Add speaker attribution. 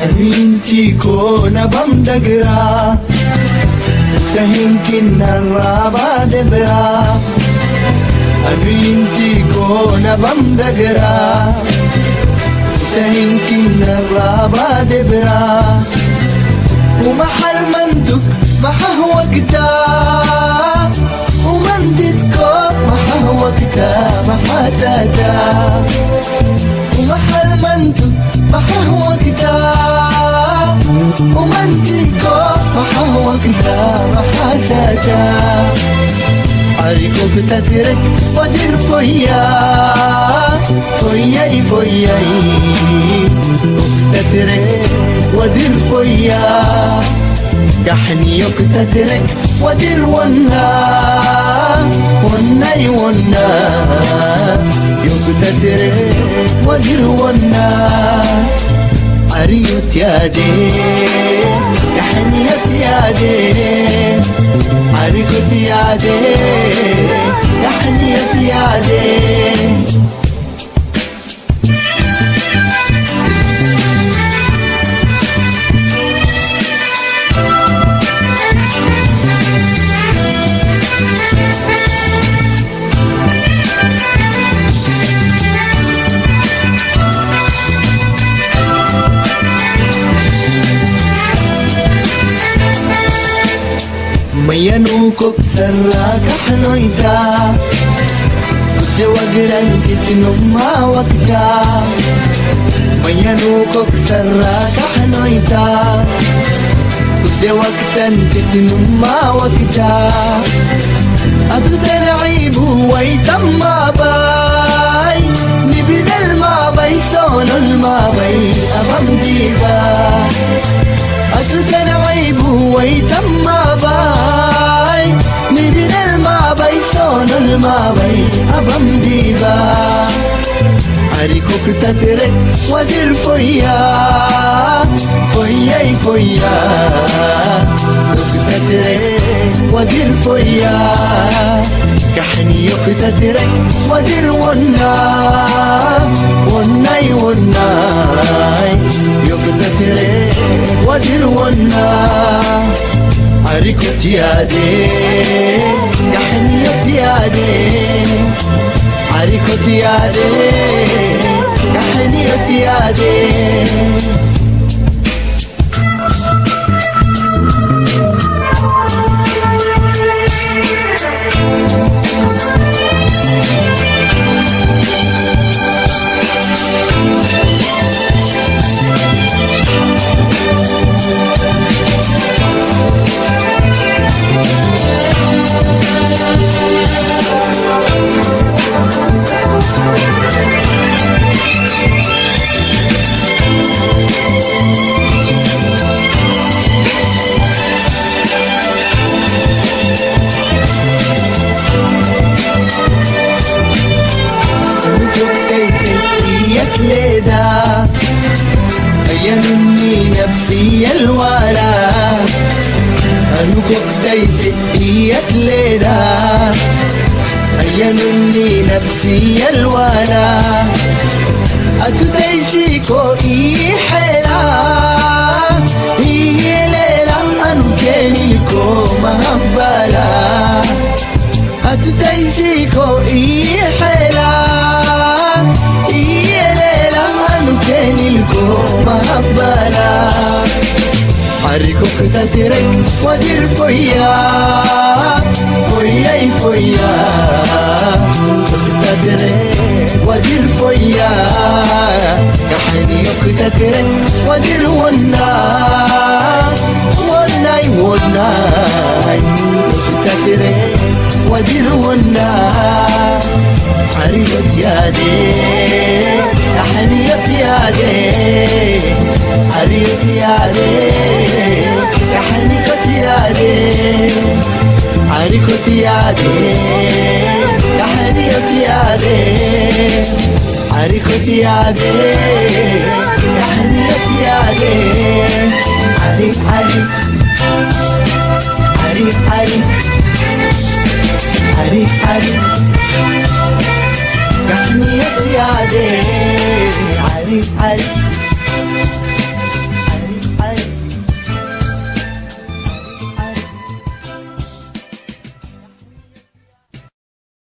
Speaker 1: أبينتي كون بمدقرا سهين كنا الرابع دبرا أبينتي كون بمدقرا سهين كنا الرابع دبرا ومحل مندك محه وقتا ومندتكو محه وقتا محاساتا ومحل مندك محه وقتا ومندتكو محه وقتا محاساتا عريكو بتترك ودير فوياي تترك ودير فويا كحني يكتترك ودير وناي يكتترك ودير عريوت يادي كحنيت يادي عريكوت يادي كحنيت يادي مينوكو بسراك حنويتا كنت وقران تتنما وقتا مينوكو بسراك حنويتا كنت وقتا تتنما وقتا أقدر عيبو ويتما باي نبذ الما باي سون الما باي أمام ديبا أقدر عيبو ويتما باي نبذ الما باي سون الما باي أمام ديبا عريكوك تترك ودير فوياي تترك ودير فويا كحني يكتترك ودير وناي يكتترك ودير عريكوت يادي كحنيت يادي عريكوت يادي كحنيت يادي ليدا أينني نفسي الولا أنكك دايسي ليدا أينني نفسي الولا أتدايسي كوي حلا هي ليلة أنكني لكو مهبلا أتدايسي كوي حلا مهبلا عريكوك تترك ودير فوياي تترك ودير فويا كحنيوك تترك ودير وناي تترك ودير عريوت يادي كحنيت يادي عريوت يادي كحنيت يادي عريكوت يادي كحنيت يادي عريكوت يادي كحنيت يادي علي كحنيت يادي علي